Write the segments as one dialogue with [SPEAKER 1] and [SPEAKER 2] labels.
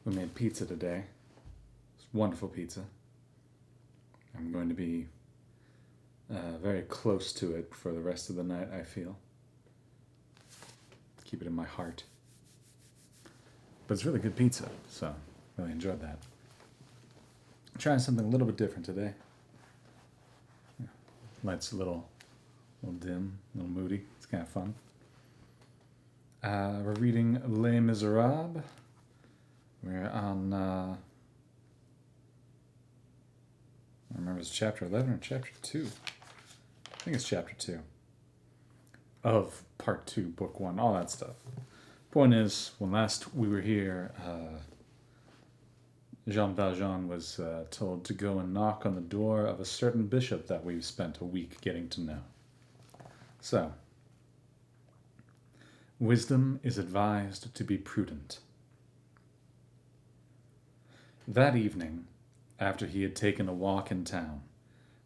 [SPEAKER 1] We made pizza today. It's wonderful pizza. I'm going to be very close to it for the rest of the night, I feel. Keep it in my heart. But it's really good pizza, so really enjoyed that. Trying something a little bit different today. Light's a little dim, a little moody. It's kind of fun. We're reading Les Miserables. We're on, I don't remember, it's chapter 11 or chapter 2? I think it's chapter 2 of part 2, book 1, all that stuff. Point is, when last we were here, Jean Valjean was told to go and knock on the door of a certain bishop that we've spent a week getting to know. So, wisdom is advised to be prudent. That evening, after he had taken a walk in town,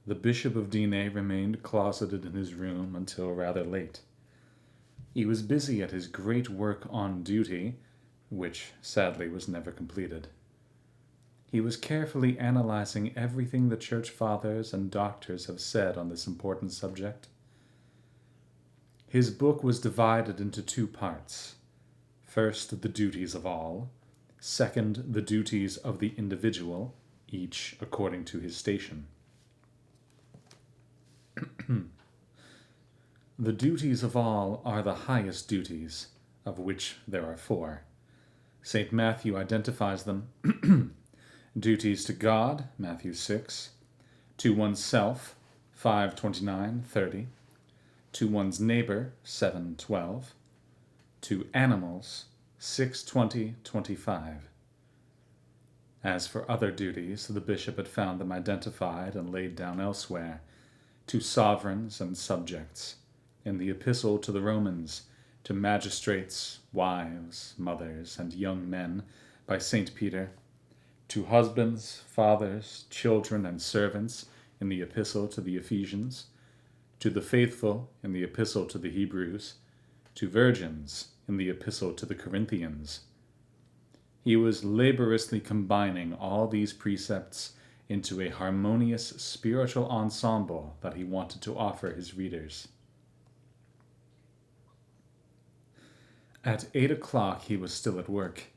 [SPEAKER 1] the Bishop of Digne remained closeted in his room until rather late. He was busy at his great work on duty, which sadly was never completed. He was carefully analyzing everything the church fathers and doctors have said on this important subject. His book was divided into 2 parts. First, the duties of all. Second, the duties of the individual, each according to his station. The duties of all are the highest duties, of which there are 4. St. Matthew identifies them. Duties to God, Matthew 6. To oneself, 5:29, 30. To one's neighbor, 7:12. To animals, 6:20, 25. As for other duties, the bishop had found them identified and laid down elsewhere, to sovereigns and subjects, in the epistle to the Romans, to magistrates, wives, mothers, and young men, by St. Peter, to husbands, fathers, children, and servants, in the epistle to the Ephesians, to the faithful, in the epistle to the Hebrews, to virgins, in the epistle to the Corinthians. He was laboriously combining all these precepts into a harmonious spiritual ensemble that he wanted to offer his readers. At 8 o'clock he was still at work,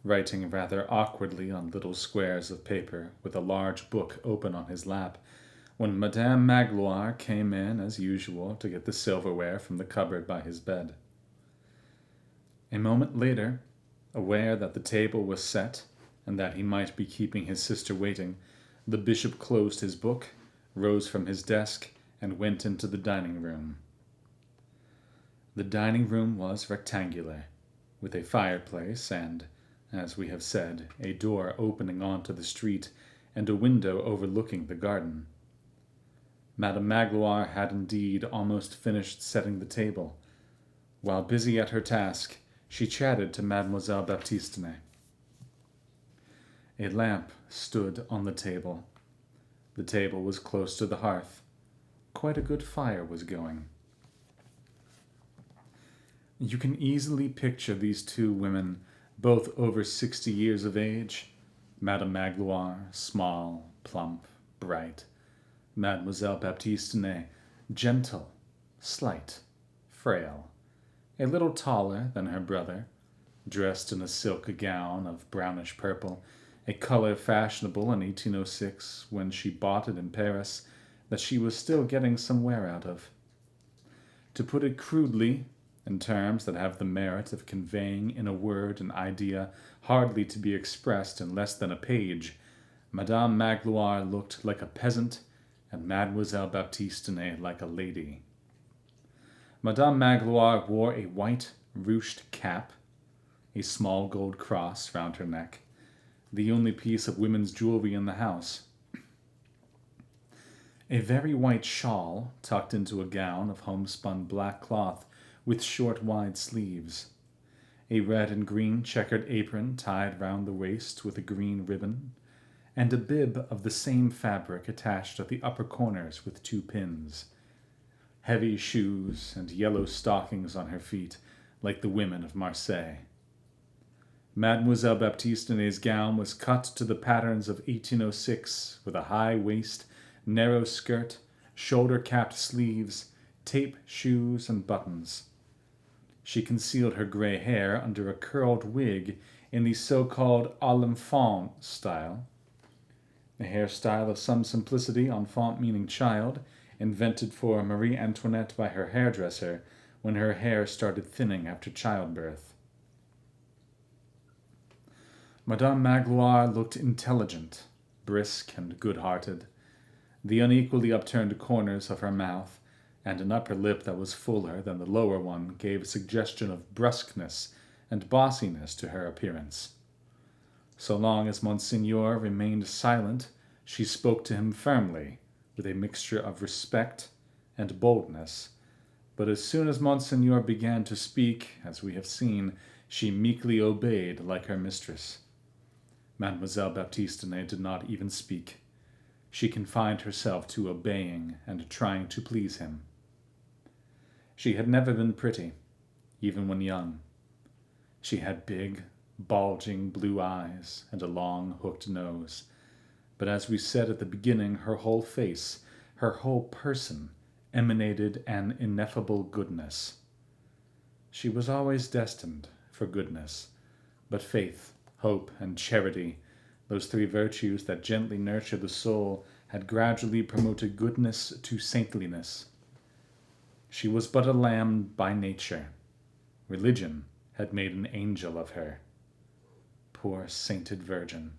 [SPEAKER 1] writing rather awkwardly on little squares of paper with a large book open on his lap, when Madame Magloire came in as usual to get the silverware from the cupboard by his bed. A moment later, aware that the table was set and that he might be keeping his sister waiting, the bishop closed his book, rose from his desk, and went into the dining room. The dining room was rectangular, with a fireplace and, as we have said, a door opening onto the street and a window overlooking the garden. Madame Magloire had indeed almost finished setting the table. While busy at her task, she chatted to Mademoiselle Baptistine. A lamp stood on the table. The table was close to the hearth. Quite a good fire was going. You can easily picture these 2 women, both over 60 years of age. Madame Magloire, small, plump, bright. Mademoiselle Baptistine, gentle, slight, frail, a little taller than her brother, dressed in a silk gown of brownish purple, a color fashionable in 1806 when she bought it in Paris, that she was still getting some wear out of. To put it crudely, in terms that have the merit of conveying in a word an idea hardly to be expressed in less than a page, Madame Magloire looked like a peasant and Mademoiselle Baptistine like a lady. Madame Magloire wore a white ruched cap, a small gold cross round her neck, the only piece of women's jewelry in the house. A very white shawl tucked into a gown of homespun black cloth with short wide sleeves, a red and green checkered apron tied round the waist with a green ribbon, and a bib of the same fabric attached at the upper corners with 2 pins, heavy shoes and yellow stockings on her feet like the women of Marseille. Mademoiselle Baptiste's gown was cut to the patterns of 1806, with a high waist, narrow skirt, shoulder-capped sleeves, tape shoes, and buttons. She concealed her gray hair under a curled wig in the so-called à l'enfant style, a hairstyle of some simplicity, enfant meaning child, invented for Marie Antoinette by her hairdresser when her hair started thinning after childbirth. Madame Magloire looked intelligent, brisk, and good-hearted. The unequally upturned corners of her mouth and an upper lip that was fuller than the lower one gave a suggestion of brusqueness and bossiness to her appearance. So long as Monseigneur remained silent, she spoke to him firmly, with a mixture of respect and boldness. But as soon as Monseigneur began to speak, as we have seen, she meekly obeyed like her mistress. Mademoiselle Baptistine did not even speak. She confined herself to obeying and trying to please him. She had never been pretty, even when young. She had big, bulging blue eyes and a long, hooked nose. But as we said at the beginning, her whole face, her whole person, emanated an ineffable goodness. She was always destined for goodness, but faith, hope, and charity, those three virtues that gently nurture the soul, had gradually promoted goodness to saintliness. She was but a lamb by nature. Religion had made an angel of her. Poor sainted virgin,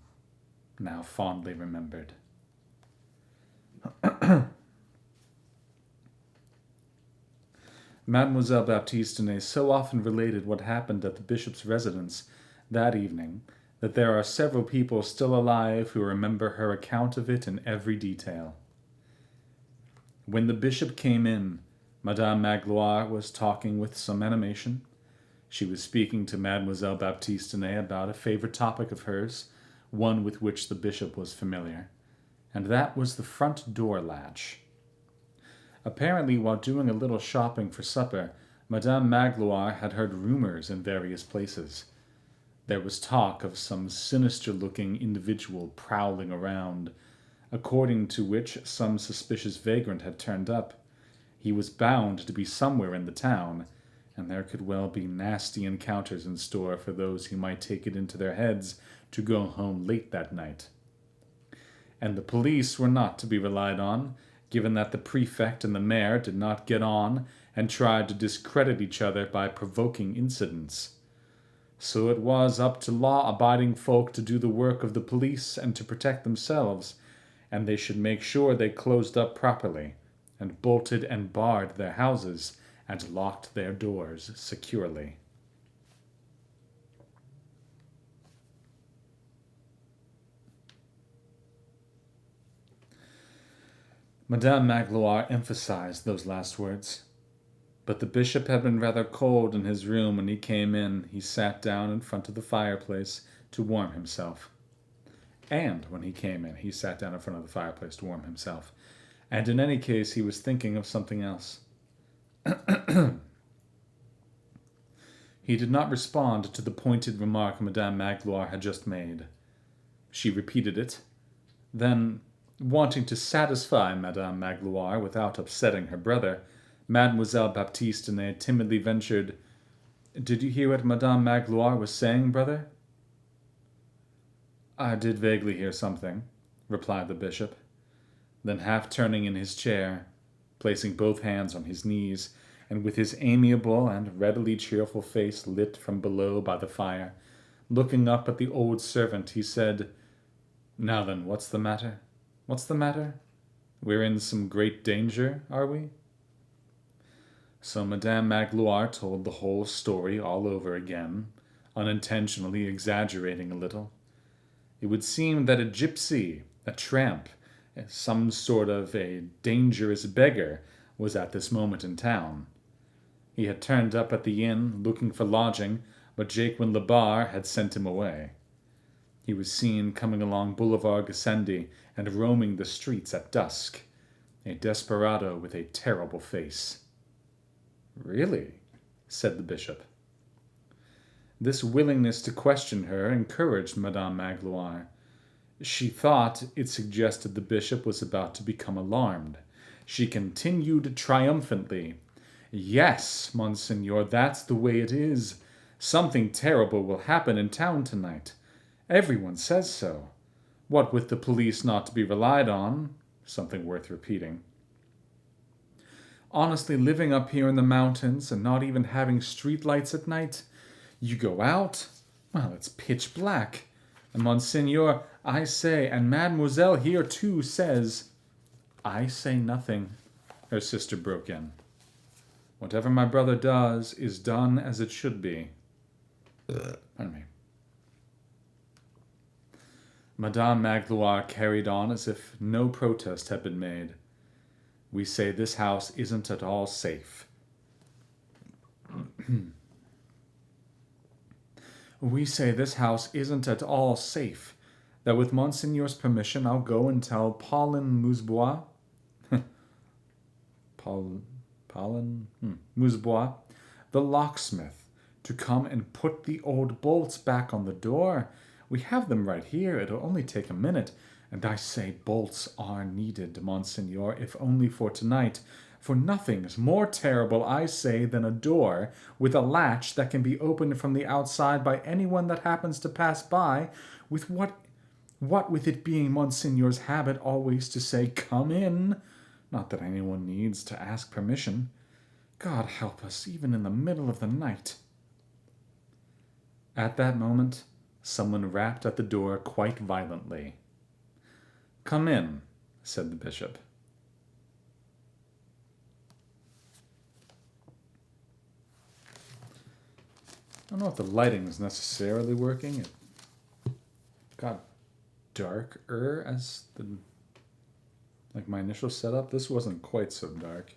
[SPEAKER 1] now fondly remembered. Mademoiselle Baptistine so often related what happened at the bishop's residence that evening that there are several people still alive who remember her account of it in every detail. When the bishop came in, Madame Magloire was talking with some animation. She was speaking to Mademoiselle Baptistine about a favorite topic of hers, one with which the bishop was familiar, and that was the front door latch. Apparently, while doing a little shopping for supper, Madame Magloire had heard rumors in various places. There was talk of some sinister-looking individual prowling around, according to which some suspicious vagrant had turned up. He was bound to be somewhere in the town, and there could well be nasty encounters in store for those who might take it into their heads to go home late that night. And the police were not to be relied on, given that the prefect and the mayor did not get on and tried to discredit each other by provoking incidents. So it was up to law-abiding folk to do the work of the police and to protect themselves, and they should make sure they closed up properly, and bolted and barred their houses, and locked their doors securely. Madame Magloire emphasized those last words. But the bishop had been rather cold in his room when he came in. He sat down in front of the fireplace to warm himself. And when he came in, he sat down in front of the fireplace to warm himself. And in any case, he was thinking of something else. He did not respond to the pointed remark Madame Magloire had just made. She repeated it. Then, wanting to satisfy Madame Magloire without upsetting her brother, Mademoiselle Baptistine timidly ventured, "Did you hear what Madame Magloire was saying, brother?" "I did vaguely hear something," replied the bishop. Then, half turning in his chair, placing both hands on his knees, and with his amiable and readily cheerful face lit from below by the fire, looking up at the old servant, he said, "Now then, what's the matter? What's the matter? We're in some great danger, are we?" So Madame Magloire told the whole story all over again, unintentionally exaggerating a little. It would seem that a gypsy, a tramp, some sort of a dangerous beggar, was at this moment in town. He had turned up at the inn looking for lodging, but Jaquin Labarre had sent him away. He was seen coming along Boulevard Gassendi and roaming the streets at dusk, a desperado with a terrible face. "Really?" said the bishop. This willingness to question her encouraged Madame Magloire. She thought it suggested the bishop was about to become alarmed. She continued triumphantly. Yes, Monseigneur, that's the way it is. Something terrible will happen in town tonight. Everyone says so. What with the police not to be relied on, something worth repeating. Honestly, living up here in the mountains and not even having street lights at night, you go out, well, it's pitch black. And Monseigneur, I say, and Mademoiselle here too says, I say nothing, her sister broke in. Whatever my brother does is done as it should be. Pardon me. Madame Magloire carried on as if no protest had been made. We say this house isn't at all safe. We say this house isn't at all safe. That with Monseigneur's permission, I'll go and tell Paulin Mousebois, Mousebois, the locksmith, to come and put the old bolts back on the door. We have them right here. It'll only take a minute. And I say bolts are needed, Monseigneur, if only for tonight. For nothing's more terrible, I say, than a door with a latch that can be opened from the outside by anyone that happens to pass by, with what with it being Monseigneur's habit always to say, come in. Not that anyone needs to ask permission. God help us, even in the middle of the night. At that moment, someone rapped at the door quite violently. Come in, said the bishop. I don't know if the lighting is necessarily working. It got darker as like my initial setup. This wasn't quite so dark.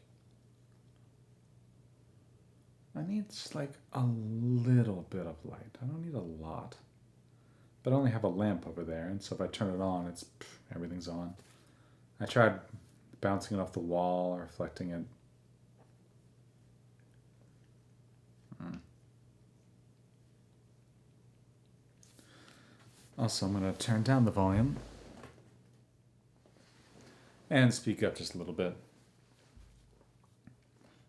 [SPEAKER 1] I need just like a little bit of light. I don't need a lot. But I only have a lamp over there, and so if I turn it on, everything's on. I tried bouncing it off the wall, reflecting it. Also, I'm going to turn down the volume and speak up just a little bit.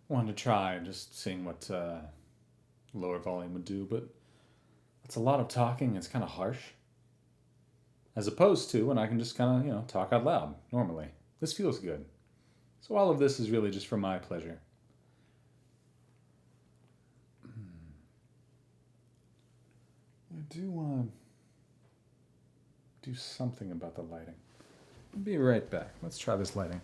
[SPEAKER 1] Wanted to try just seeing what lower volume would do, but it's a lot of talking. It's kind of harsh. As opposed to when I can just kind of, talk out loud normally. This feels good. So all of this is really just for my pleasure. I do want to do something about the lighting. I'll be right back. Let's try this lighting.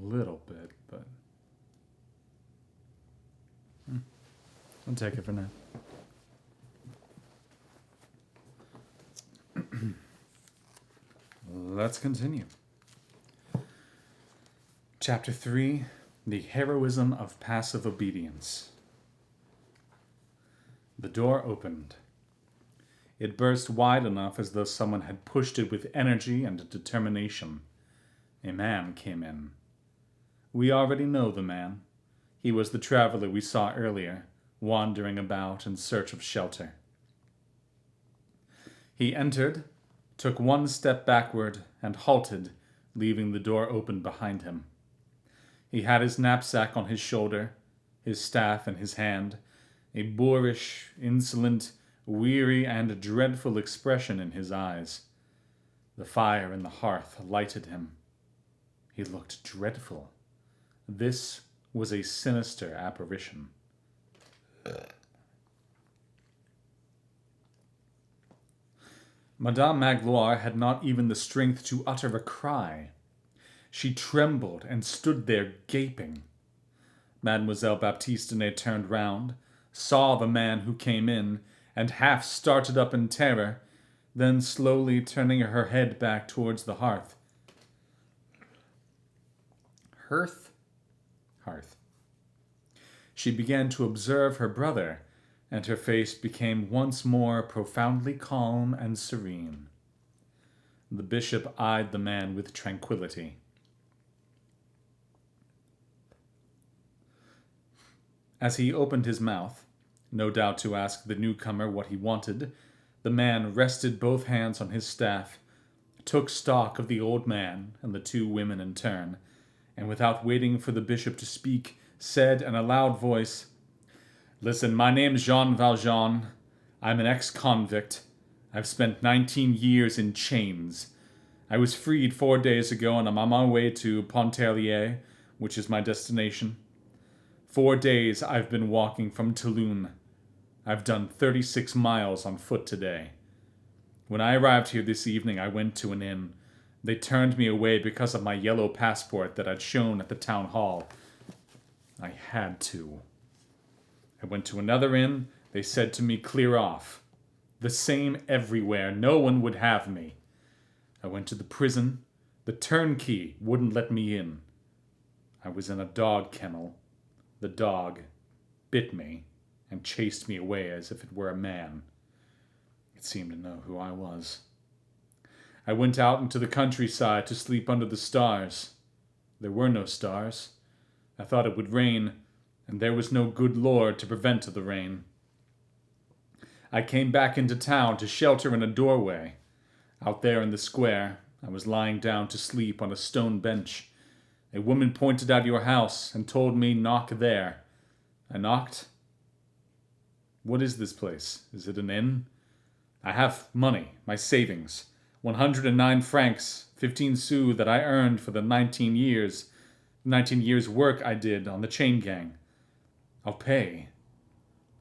[SPEAKER 1] Little bit, but I'll take it for now. Let's continue. Chapter 3, The Heroism of Passive Obedience. The door opened. It burst wide enough as though someone had pushed it with energy and determination. A man came in. We already know the man. He was the traveler we saw earlier, wandering about in search of shelter. He entered, took one step backward, and halted, leaving the door open behind him. He had his knapsack on his shoulder, his staff in his hand, a boorish, insolent, weary, and dreadful expression in his eyes. The fire in the hearth lighted him. He looked dreadful. This was a sinister apparition. Madame Magloire had not even the strength to utter a cry. She trembled and stood there gaping. Mademoiselle Baptistine turned round, saw the man who came in, and half started up in terror, then slowly turning her head back towards the hearth. Hearth. She began to observe her brother, and her face became once more profoundly calm and serene. The bishop eyed the man with tranquillity. As he opened his mouth, no doubt to ask the newcomer what he wanted, the man rested both hands on his staff, took stock of the old man and the two women in turn, and without waiting for the bishop to speak, said in a loud voice, "Listen, my name's Jean Valjean. I'm an ex-convict. I've spent 19 years in chains. I was freed 4 days ago, and I'm on my way to Pontarlier, which is my destination. 4 days I've been walking from Toulon. I've done 36 miles on foot today. When I arrived here this evening, I went to an inn. They turned me away because of my yellow passport that I'd shown at the town hall. I had to. I went to another inn. They said to me, 'Clear off.' The same everywhere. No one would have me. I went to the prison. The turnkey wouldn't let me in. I was in a dog kennel. The dog bit me and chased me away as if it were a man. It seemed to know who I was. I went out into the countryside to sleep under the stars. There were no stars. I thought it would rain, and there was no good Lord to prevent the rain. I came back into town to shelter in a doorway. Out there in the square, I was lying down to sleep on a stone bench. A woman pointed out your house and told me, 'Knock there.' I knocked. What is this place? Is it an inn? I have money, my savings, 109 francs, 15 sous that I earned for the 19 years work I did on the chain gang. I'll pay.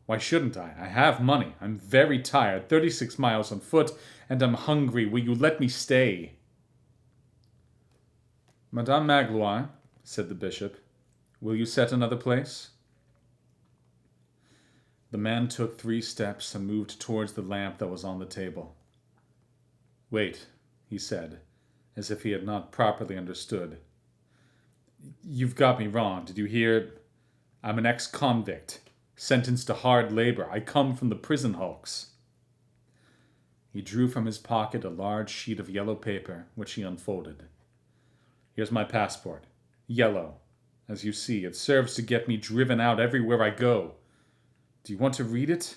[SPEAKER 1] Why shouldn't I? I have money. I'm very tired, 36 miles on foot, and I'm hungry. Will you let me stay?" "Madame Magloire," said the bishop, "will you set another place?" The man took 3 steps and moved towards the lamp that was on the table. "Wait," he said, as if he had not properly understood. "You've got me wrong. Did you hear? I'm an ex-convict, sentenced to hard labor. I come from the prison hulks." He drew from his pocket a large sheet of yellow paper, which he unfolded. "Here's my passport. Yellow. As you see, it serves to get me driven out everywhere I go. Do you want to read it?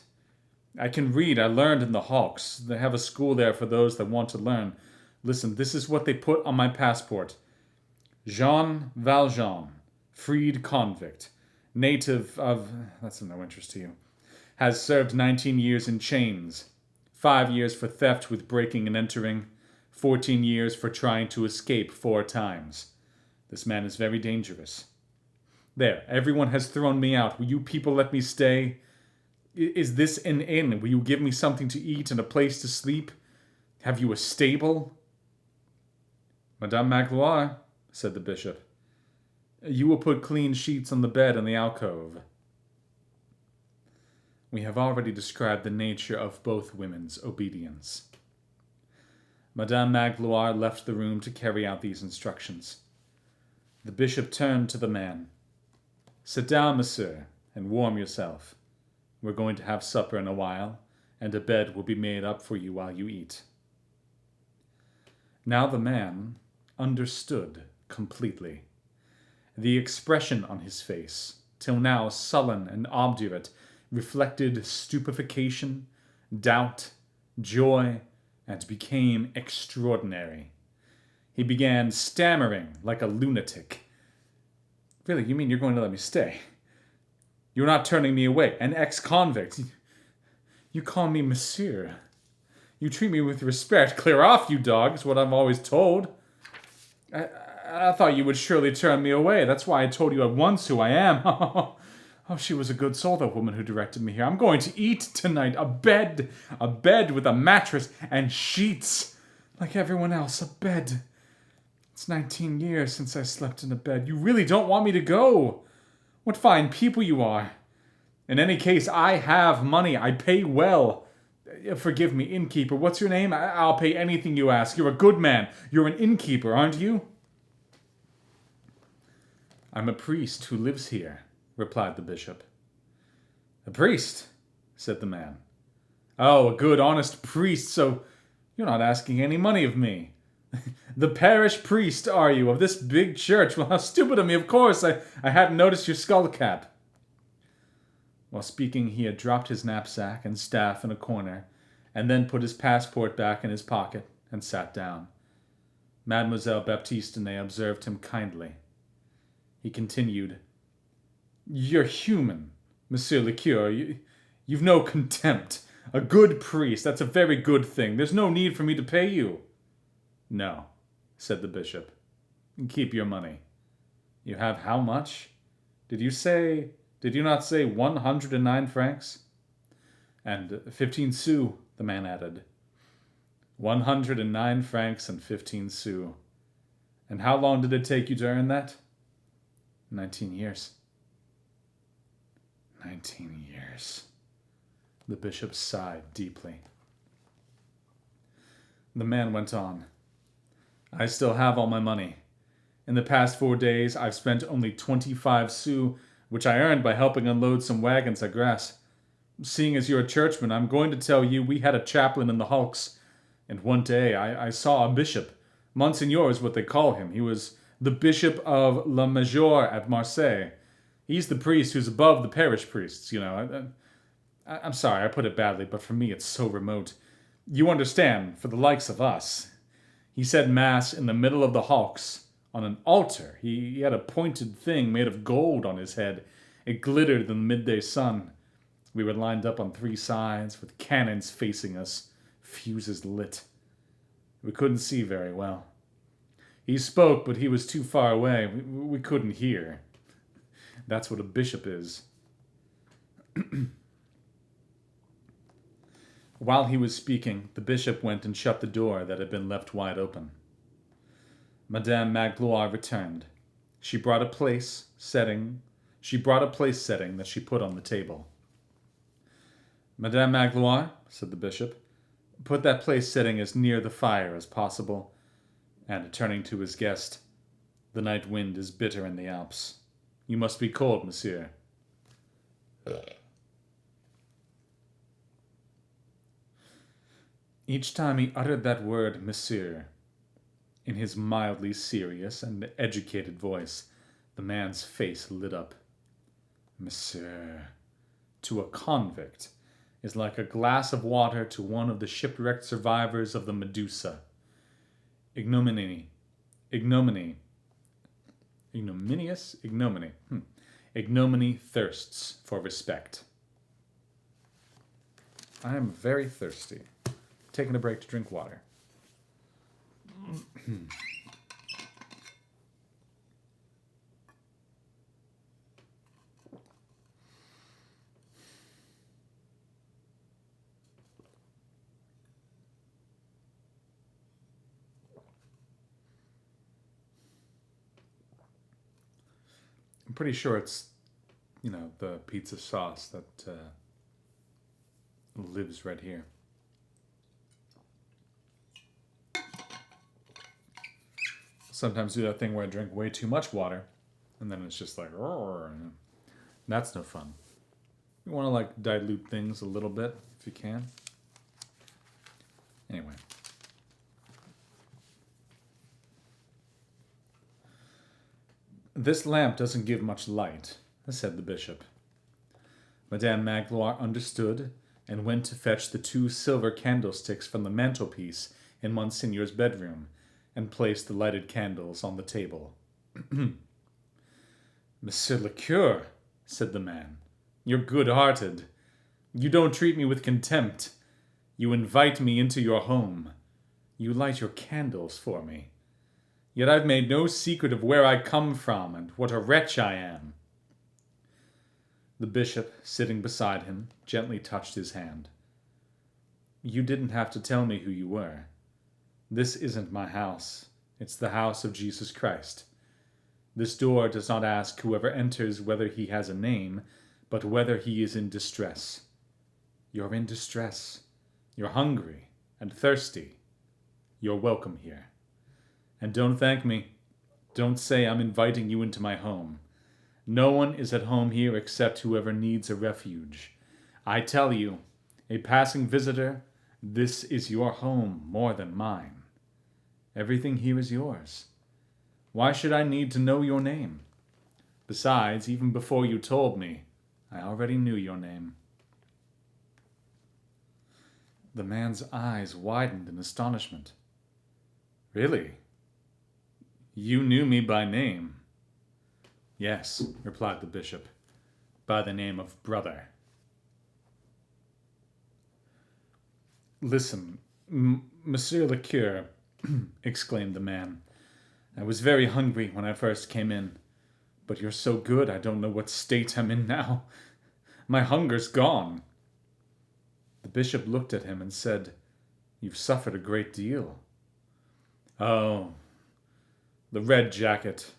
[SPEAKER 1] I can read. I learned in the hulks. They have a school there for those that want to learn. Listen, this is what they put on my passport. Jean Valjean, freed convict, native of... That's of no interest to you. Has served 19 years in chains. 5 years for theft with breaking and entering. 14 years for trying to escape 4 times. This man is very dangerous. There, everyone has thrown me out. Will you people let me stay? Is this an inn? Will you give me something to eat and a place to sleep? Have you a stable?" "Madame Magloire," said the bishop, "you will put clean sheets on the bed in the alcove." We have already described the nature of both women's obedience. Madame Magloire left the room to carry out these instructions. The bishop turned to the man. "Sit down, monsieur, and warm yourself. We're going to have supper in a while, and a bed will be made up for you while you eat." Now the man understood completely. The expression on his face, till now sullen and obdurate, reflected stupefaction, doubt, joy, and became extraordinary. He began stammering like a lunatic. "Really, you mean you're going to let me stay? You're not turning me away, an ex-convict. You call me monsieur. You treat me with respect. Clear off, you dog, is what I'm always told. I thought you would surely turn me away. That's why I told you at once who I am. Oh, she was a good soul, the woman who directed me here. I'm going to eat tonight. A bed with a mattress and sheets. Like everyone else, a bed. It's 19 years since I slept in a bed. You really don't want me to go. What fine people you are. In any case, I have money. I pay well. Forgive me, innkeeper. What's your name? I'll pay anything you ask. You're a good man. You're an innkeeper, aren't you? I'm a priest who lives here, replied the bishop. A priest, said the man. Oh, a good, honest priest, so you're not asking any money of me. The parish priest, are you, of this big church? Well, how stupid of me, of course. I hadn't noticed your skull cap. While speaking, he had dropped his knapsack and staff in a corner, and then put his passport back in his pocket and sat down. Mademoiselle Baptistine observed him kindly. He continued, You're human, Monsieur le Curé. You've no contempt. A good priest, that's a very good thing. There's no need for me to pay you. No, said the bishop. Keep your money. You have how much? Did you not say 109 francs? And 15 sous, the man added. 109 francs and 15 sous. And how long did it take you to earn that? 19 years. 19 years. The bishop sighed deeply. The man went on. I still have all my money. In the past 4 days, I've spent only 25 sous, which I earned by helping unload some wagons at Grasse. Seeing as you're a churchman, I'm going to tell you we had a chaplain in the hulks, and one day I saw a bishop. Monsignor is what they call him. He was the bishop of La Major at Marseille. He's the priest who's above the parish priests, you know. I'm sorry, I put it badly, but for me it's so remote. You understand, for the likes of us. He said Mass in the middle of the hulks, on an altar. He had a pointed thing made of gold on his head. It glittered in the midday sun. We were lined up on 3 sides, with cannons facing us, fuses lit. We couldn't see very well. He spoke, but he was too far away. We couldn't hear. That's what a bishop is. While he was speaking, the bishop went and shut the door that had been left wide open. Madame Magloire returned. She brought a place setting that she put on the table. Madame Magloire, said the bishop, put that place setting as near the fire as possible. And turning to his guest, the night wind is bitter in the Alps. You must be cold, monsieur. Each time he uttered that word, monsieur, in his mildly serious and educated voice, the man's face lit up. Monsieur, to a convict, is like a glass of water to one of the shipwrecked survivors of the Medusa. Ignominy. Ignominy thirsts for respect. I am very thirsty. Taking a break to drink water. I'm pretty sure it's, the pizza sauce that lives right here. Sometimes do that thing where I drink way too much water, and then it's just like, that's no fun. You want to dilute things a little bit if you can. Anyway. This lamp doesn't give much light, said the bishop. Madame Magloire understood and went to fetch the 2 silver candlesticks from the mantelpiece in Monsignor's bedroom and placed the lighted candles on the table. Monsieur le Curé, said the man, you're good-hearted. You don't treat me with contempt. You invite me into your home. You light your candles for me. Yet I've made no secret of where I come from and what a wretch I am. The bishop, sitting beside him, gently touched his hand. You didn't have to tell me who you were. This isn't my house. It's the house of Jesus Christ. This door does not ask whoever enters whether he has a name, but whether he is in distress. You're in distress. You're hungry and thirsty. You're welcome here. And don't thank me. Don't say I'm inviting you into my home. No one is at home here except whoever needs a refuge. I tell you, a passing visitor, this is your home more than mine. Everything here is yours. Why should I need to know your name? Besides, even before you told me, I already knew your name. The man's eyes widened in astonishment. Really? You knew me by name? Yes, replied the bishop, by the name of Brother. Listen, Monsieur le Curé, exclaimed the man. I was very hungry when I first came in, but you're so good I don't know what state I'm in now. My hunger's gone. The bishop looked at him and said, You've suffered a great deal. Oh, the red jacket,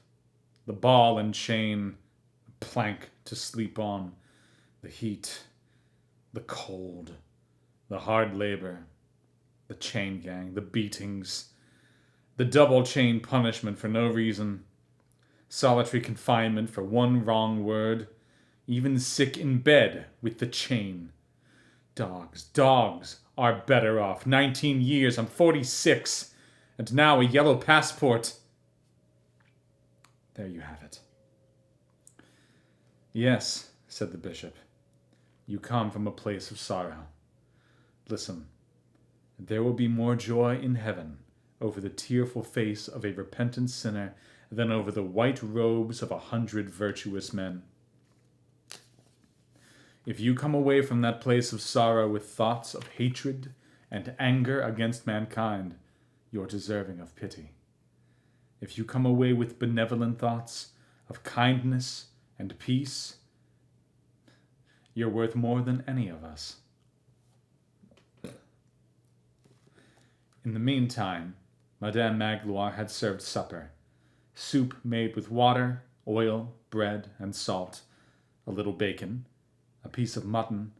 [SPEAKER 1] the ball and chain, the plank to sleep on, the heat, the cold, the hard labor, the chain gang, the beatings, the double chain punishment for no reason, solitary confinement for one wrong word, even sick in bed with the chain. Dogs are better off. 19 years, I'm 46, and now a yellow passport. There you have it. Yes, said the bishop, you come from a place of sorrow. Listen, there will be more joy in heaven over the tearful face of a repentant sinner than over the white robes of 100 virtuous men. If you come away from that place of sorrow with thoughts of hatred and anger against mankind, you're deserving of pity. If you come away with benevolent thoughts of kindness and peace, you're worth more than any of us. In the meantime, Madame Magloire had served supper. Soup made with water, oil, bread, and salt, a little bacon, a piece of mutton,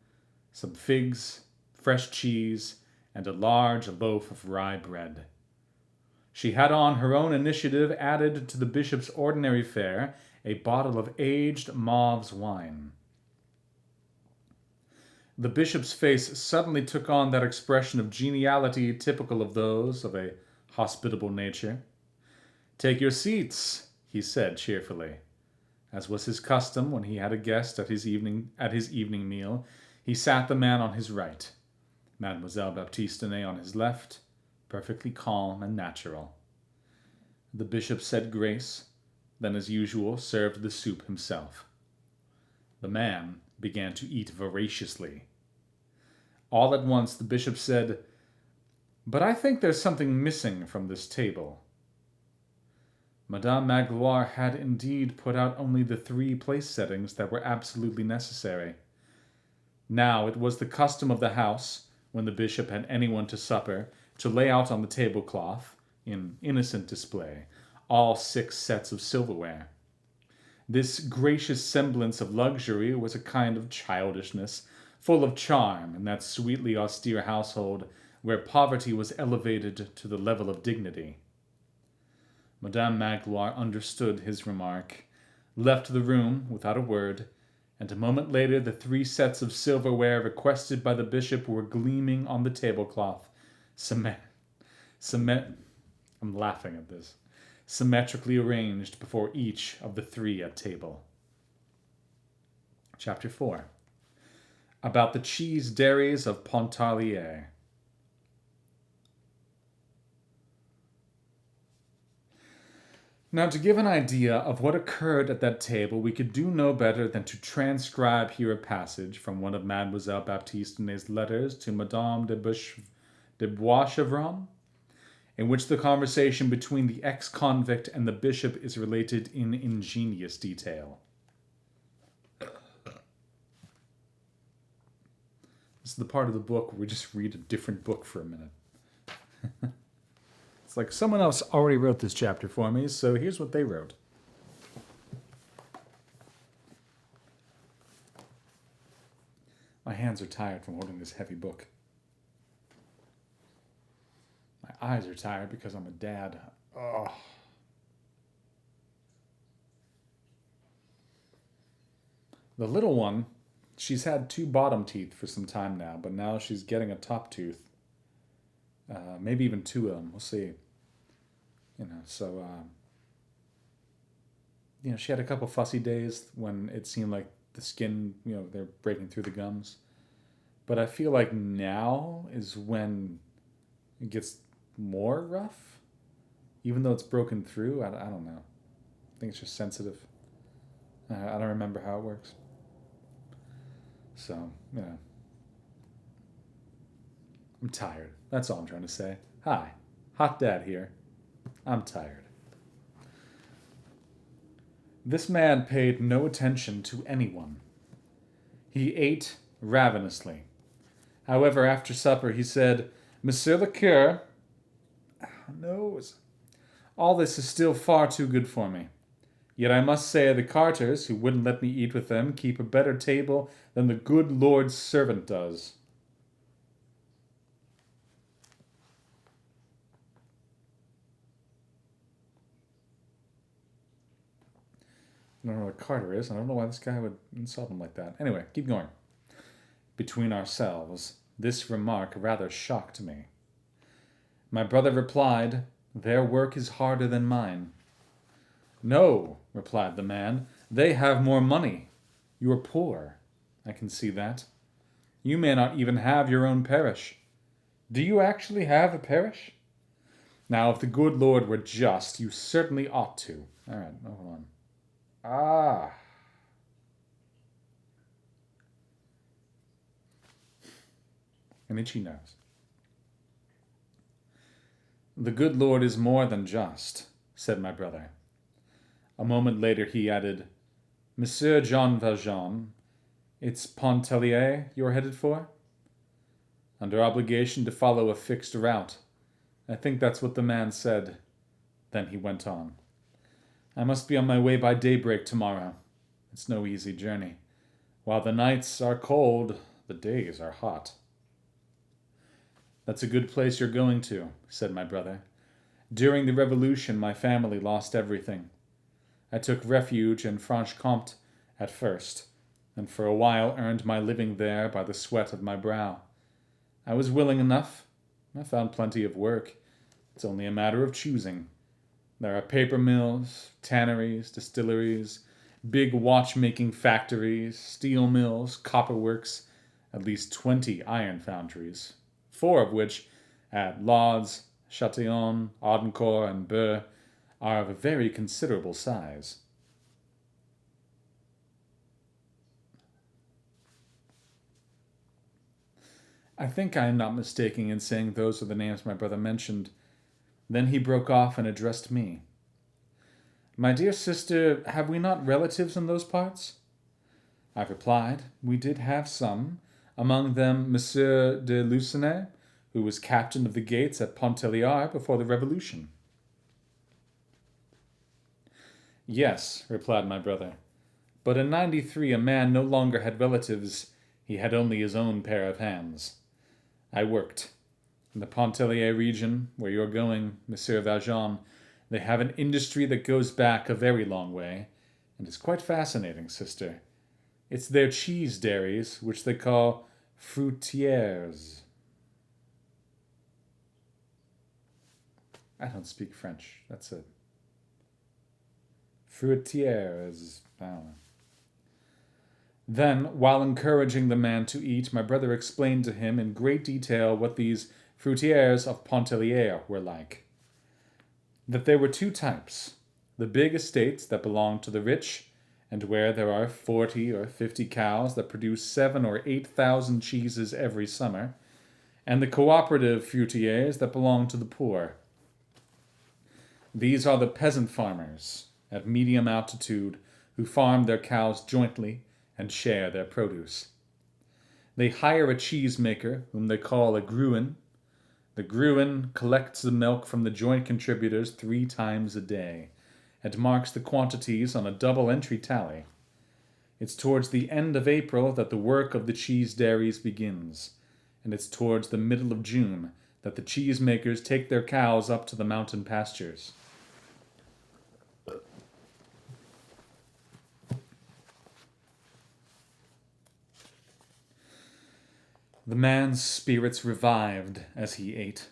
[SPEAKER 1] some figs, fresh cheese, and a large loaf of rye bread. She had on her own initiative added to the bishop's ordinary fare a bottle of aged Mauves wine. The bishop's face suddenly took on that expression of geniality typical of those of a hospitable nature. Take your seats, he said cheerfully. As was his custom when he had a guest at his evening meal, he sat the man on his right, Mademoiselle Baptistine on his left, perfectly calm and natural. The bishop said grace, then as usual served the soup himself. The man began to eat voraciously. All at once the bishop said, But I think there's something missing from this table. Madame Magloire had indeed put out only the 3 place settings that were absolutely necessary. Now it was the custom of the house, when the bishop had anyone to supper, to lay out on the tablecloth, in innocent display, all 6 sets of silverware. This gracious semblance of luxury was a kind of childishness, full of charm in that sweetly austere household where poverty was elevated to the level of dignity. Madame Magloire understood his remark, left the room without a word, and a moment later the 3 sets of silverware requested by the bishop were gleaming on the tablecloth, I'm laughing at this, symmetrically arranged before each of the 3 at table. Chapter 4. About the cheese dairies of Pontarlier. Now, to give an idea of what occurred at that table, we could do no better than to transcribe here a passage from one of Mademoiselle Baptistine's letters to Madame de Boischevron, in which the conversation between the ex-convict and the bishop is related in ingenious detail. This is the part of the book where we just read a different book for a minute. It's like someone else already wrote this chapter for me, so here's what they wrote. My hands are tired from holding this heavy book. eyes are tired because I'm a dad. Oh. The little one, she's had two bottom teeth for some time now, but now she's getting a top tooth. Maybe even two of them. We'll see. So she had a couple fussy days when it seemed like the skin, they're breaking through the gums. But I feel like now is when it gets more rough, even though it's broken through. I don't know. I think it's just sensitive. I don't remember how it works. So, I'm tired. That's all I'm trying to say. Hi, Hot Dad here. I'm tired. This man paid no attention to anyone. He ate ravenously. However, after supper, he said, Monsieur le Curé, knows. All this is still far too good for me. Yet I must say the carters, who wouldn't let me eat with them, keep a better table than the good Lord's servant does. I don't know what a carter is. I don't know why this guy would insult him like that. Anyway, keep going. Between ourselves, this remark rather shocked me. My brother replied, Their work is harder than mine. No, replied the man, they have more money. You are poor. I can see that. You may not even have your own parish. Do you actually have a parish? Now, if the good Lord were just, you certainly ought to. All right, hold on. An itchy nose. The good Lord is more than just, said my brother. A moment later he added, Monsieur Jean Valjean, it's Pontellier you're headed for? Under obligation to follow a fixed route. I think that's what the man said. Then he went on. I must be on my way by daybreak tomorrow. It's no easy journey. While the nights are cold, the days are hot. That's a good place you're going to, said my brother. During the Revolution, my family lost everything. I took refuge in Franche-Comté at first, and for a while earned my living there by the sweat of my brow. I was willing enough. I found plenty of work. It's only a matter of choosing. There are paper mills, tanneries, distilleries, big watchmaking factories, steel mills, copper works, at least 20 iron foundries, 4 of which, at Lauds, Châtillon, Audencourt, and Bure, are of a very considerable size. I think I am not mistaken in saying those are the names my brother mentioned. Then he broke off and addressed me. My dear sister, have we not relatives in those parts? I replied, we did have some, among them Monsieur de Lucenay, who was captain of the gates at Pontellier before the Revolution. Yes, replied my brother, but in '93 a man no longer had relatives, he had only his own pair of hands. I worked. In the Pontellier region, where you're going, Monsieur Valjean, they have an industry that goes back a very long way, and is quite fascinating, sister. It's their cheese dairies, which they call fruitières. I don't speak French. That's it. Fruitières. I don't know. Then, while encouraging the man to eat, my brother explained to him in great detail what these fruitières of Pontellier were like. That there were 2 types, the big estates that belong to the rich, and where there are 40 or 50 cows that produce 7,000 or 8,000 cheeses every summer, and the cooperative fruitières that belong to the poor. These are the peasant farmers, at medium altitude, who farm their cows jointly and share their produce. They hire a cheesemaker, whom they call a gruin. The gruin collects the milk from the joint contributors 3 times a day, and marks the quantities on a double entry tally. It's towards the end of April that the work of the cheese dairies begins, and it's towards the middle of June that the cheesemakers take their cows up to the mountain pastures. The man's spirits revived as he ate.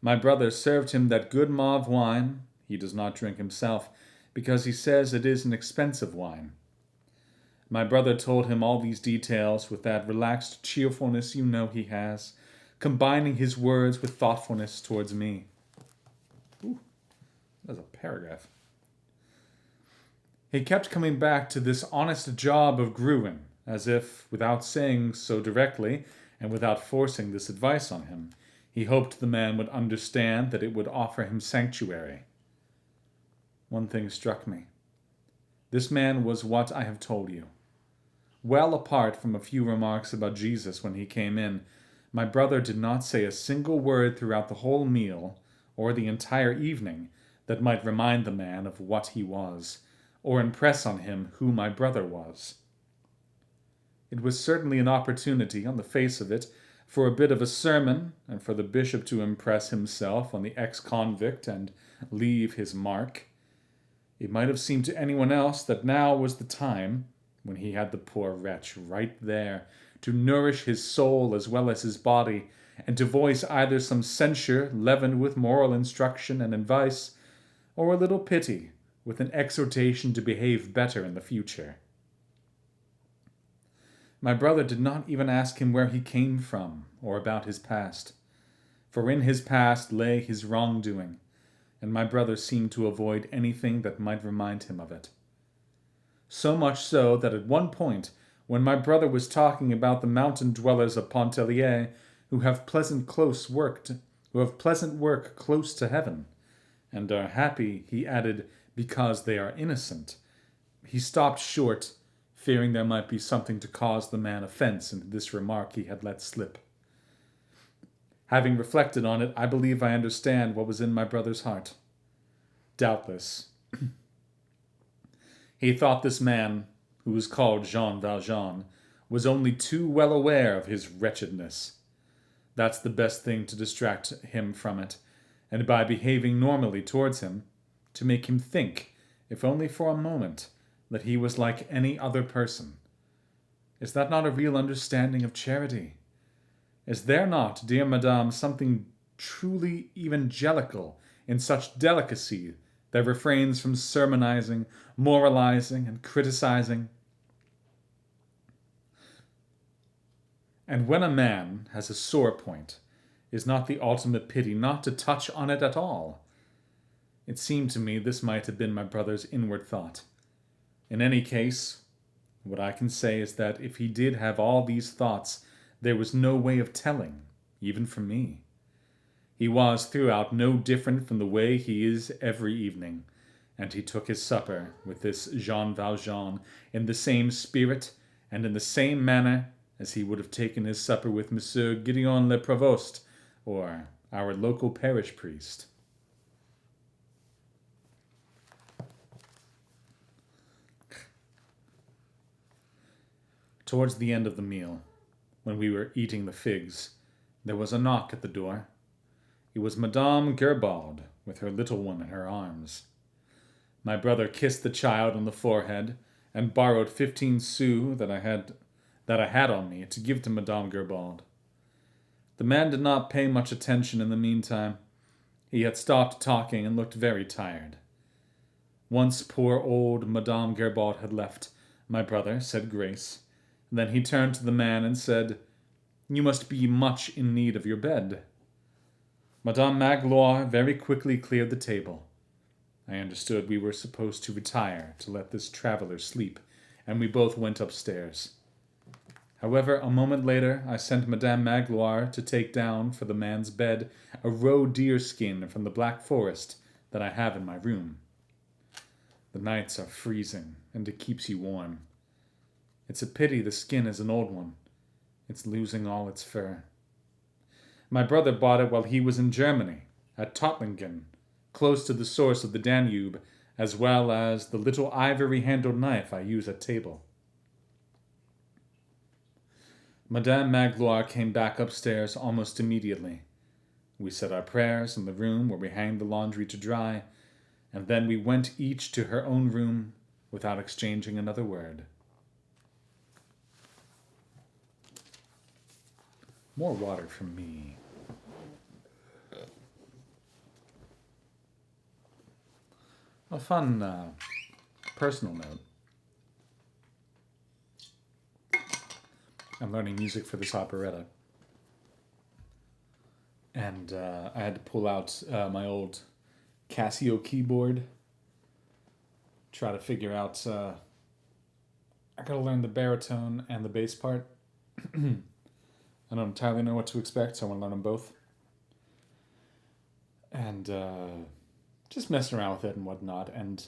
[SPEAKER 1] My brother served him that good mauve wine he does not drink himself, because he says it is an expensive wine. My brother told him all these details with that relaxed cheerfulness you know he has, combining his words with thoughtfulness towards me. Ooh, that's a paragraph. He kept coming back to this honest job of Gruen, as if, without saying so directly, and without forcing this advice on him, he hoped the man would understand that it would offer him sanctuary. One thing struck me. This man was what I have told you. Well apart from a few remarks about Jesus when he came in, my brother did not say a single word throughout the whole meal, or the entire evening, that might remind the man of what he was, or impress on him who my brother was. It was certainly an opportunity, on the face of it, for a bit of a sermon, and for the bishop to impress himself on the ex-convict and leave his mark. It might have seemed to anyone else that now was the time, when he had the poor wretch right there, to nourish his soul as well as his body, and to voice either some censure leavened with moral instruction and advice, or a little pity with an exhortation to behave better in the future. My brother did not even ask him where he came from, or about his past, for in his past lay his wrongdoing, and my brother seemed to avoid anything that might remind him of it. So much so that at one point, when my brother was talking about the mountain dwellers of Pontellier, who have pleasant work close to heaven, and are happy, he added, because they are innocent, he stopped short, fearing there might be something to cause the man offense in this remark he had let slip. Having reflected on it, I believe I understand what was in my brother's heart. Doubtless, he thought this man, who was called Jean Valjean, was only too well aware of his wretchedness. That's the best thing to distract him from it, and by behaving normally towards him, to make him think, if only for a moment, that he was like any other person. Is that not a real understanding of charity? Is there not, dear Madame, something truly evangelical in such delicacy that refrains from sermonizing, moralizing, and criticizing? And when a man has a sore point, is not the ultimate pity not to touch on it at all? It seemed to me this might have been my brother's inward thought. In any case, what I can say is that if he did have all these thoughts, there was no way of telling, even for me. He was throughout no different from the way he is every evening, and he took his supper with this Jean Valjean in the same spirit and in the same manner as he would have taken his supper with Monsieur Gideon le Provost, or our local parish priest. Towards the end of the meal, when we were eating the figs, there was a knock at the door. It was Madame Gerbaud, with her little one in her arms. My brother kissed the child on the forehead, and borrowed 15 sous that I had on me to give to Madame Gerbaud. The man did not pay much attention in the meantime. He had stopped talking and looked very tired. Once poor old Madame Gerbaud had left, my brother said grace. Then he turned to the man and said, "You must be much in need of your bed." Madame Magloire very quickly cleared the table. I understood we were supposed to retire to let this traveler sleep, and we both went upstairs. However, a moment later I sent Madame Magloire to take down for the man's bed a roe deer skin from the Black Forest that I have in my room. The nights are freezing, and it keeps you warm. It's a pity the skin is an old one. It's losing all its fur. My brother bought it while he was in Germany, at Tottlingen, close to the source of the Danube, as well as the little ivory-handled knife I use at table. Madame Magloire came back upstairs almost immediately. We said our prayers in the room where we hanged the laundry to dry, and then we went each to her own room without exchanging another word. More water from me. A fun personal note. I'm learning music for this operetta. And I had to pull out my old Casio keyboard. Try to figure out... I gotta learn the baritone and the bass part. I don't entirely know what to expect, so I want to learn them both. And just messing around with it and whatnot. And,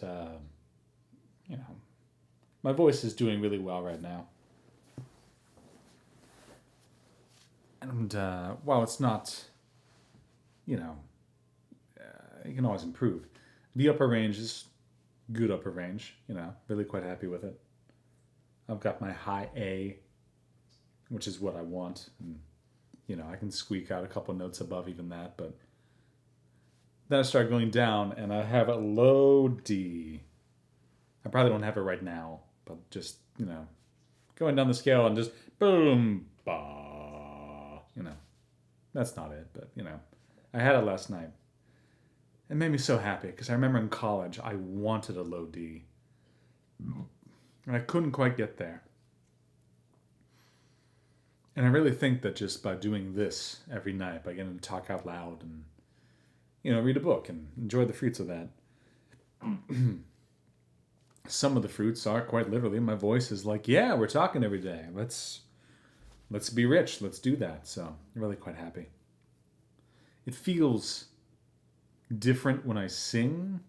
[SPEAKER 1] my voice is doing really well right now. And while it's not, you can always improve. The upper range is good upper range, really quite happy with it. I've got my high A, which is what I want. And, I can squeak out a couple notes above even that, but then I start going down and I have a low D. I probably don't have it right now, but just, going down the scale and just boom, ba. That's not it, but, I had it last night. It made me so happy because I remember in college I wanted a low D. And I couldn't quite get there. And I really think that just by doing this every night, by getting to talk out loud and, read a book and enjoy the fruits of that. Some of the fruits are quite literally, my voice is like, yeah, we're talking every day. Let's be rich. Let's do that. So I'm really quite happy. It feels different when I sing.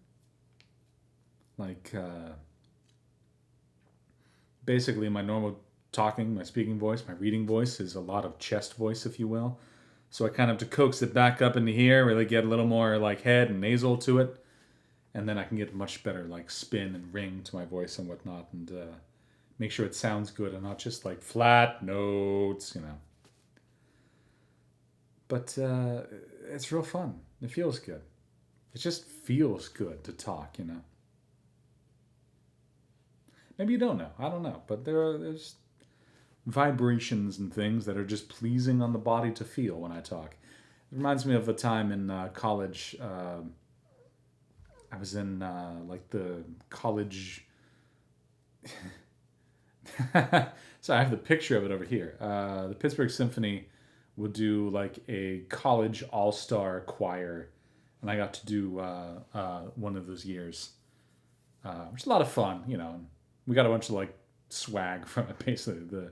[SPEAKER 1] Like, basically my normal talking, my speaking voice, my reading voice is a lot of chest voice, if you will. So I kind of have to coax it back up into here, really get a little more like head and nasal to it. And then I can get much better like spin and ring to my voice and whatnot, and make sure it sounds good and not just like flat notes, But it's real fun. It feels good. It just feels good to talk, Maybe you don't know. I don't know. But there's vibrations and things that are just pleasing on the body to feel when I talk. It reminds me of a time in college. I was in like the college... So I have the picture of it over here. The Pittsburgh Symphony would do like a college all-star choir, and I got to do one of those years, which is a lot of fun. We got a bunch of like swag from it. Basically, the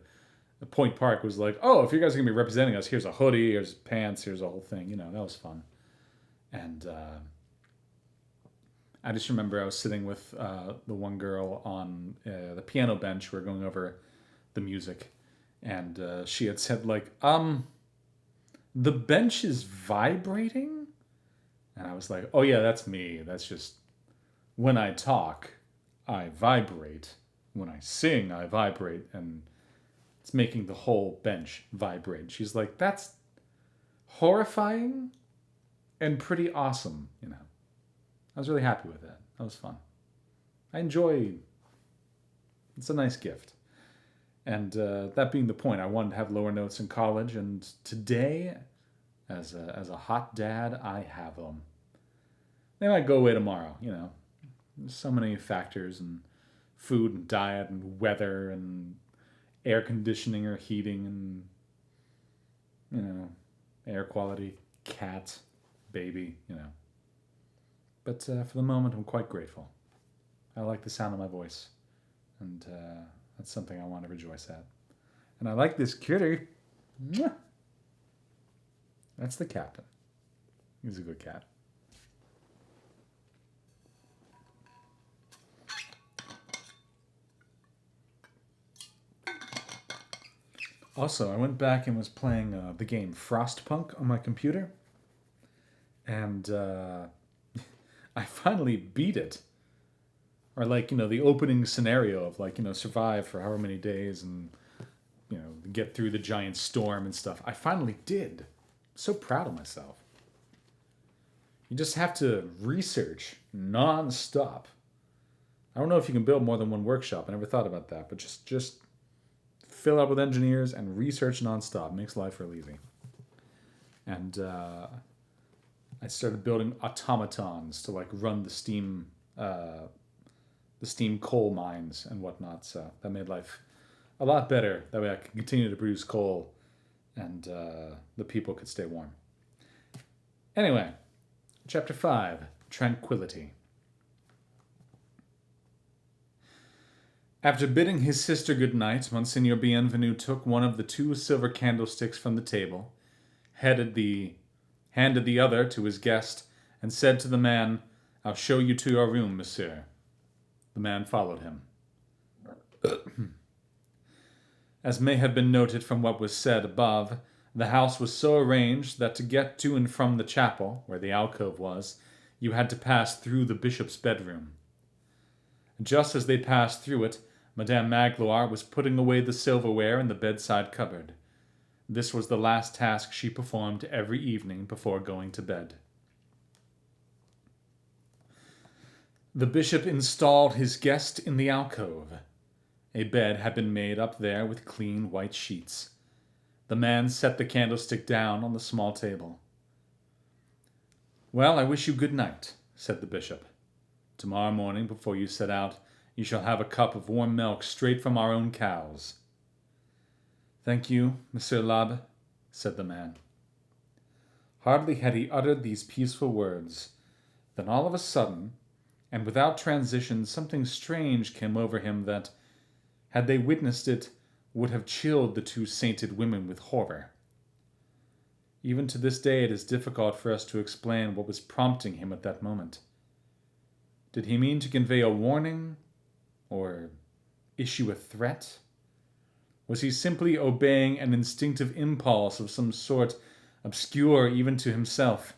[SPEAKER 1] Point Park was like, oh, if you guys are gonna be representing us, here's a hoodie, here's pants, here's a whole thing. That was fun, and I just remember I was sitting with the one girl on the piano bench. We were going over the music, and she had said like, the bench is vibrating? And I was like, oh yeah, that's me. That's just, when I talk, I vibrate. When I sing, I vibrate. And it's making the whole bench vibrate. She's like, that's horrifying and pretty awesome, I was really happy with that. That was fun. I enjoy... It's a nice gift. And that being the point, I wanted to have lower notes in college, and today, as a hot dad, I have them. They might go away tomorrow, There's so many factors, and food and diet and weather and air conditioning or heating and, air quality, cat, baby, But for the moment, I'm quite grateful. I like the sound of my voice, and that's something I want to rejoice at. And I like this kitty. Mwah! That's the captain. He's a good cat. Also, I went back and was playing the game Frostpunk on my computer, and I finally beat it. Or like, the opening scenario of like, survive for however many days and get through the giant storm and stuff. I finally did. So proud of myself. You just have to research non-stop. I don't know if you can build more than one workshop. I never thought about that, but just fill up with engineers and research non-stop. Makes life real easy. And I started building automatons to run the steam coal mines and whatnot. So that made life a lot better. That way I could continue to produce coal and the people could stay warm. Anyway, Chapter 5, Tranquility. After bidding his sister good night, Monsignor Bienvenu took one of the 2 silver candlesticks from the table, handed the other to his guest, and said to the man, "I'll show you to your room, monsieur." The man followed him. As may have been noted from what was said above, the house was so arranged that to get to and from the chapel, where the alcove was, you had to pass through the bishop's bedroom. Just as they passed through it, Madame Magloire was putting away the silverware in the bedside cupboard. This was the last task she performed every evening before going to bed. The bishop installed his guest in the alcove. A bed had been made up there with clean white sheets. The man set the candlestick down on the small table. "Well, I wish you good night," said the bishop. "Tomorrow morning, before you set out, you shall have a cup of warm milk straight from our own cows." "Thank you, Monsieur l'Abbe," said the man. Hardly had he uttered these peaceful words, than all of a sudden, and without transition, something strange came over him that, had they witnessed it, would have chilled the 2 sainted women with horror. Even to this day it is difficult for us to explain what was prompting him at that moment. Did he mean to convey a warning, or issue a threat? Was he simply obeying an instinctive impulse of some sort, obscure even to himself?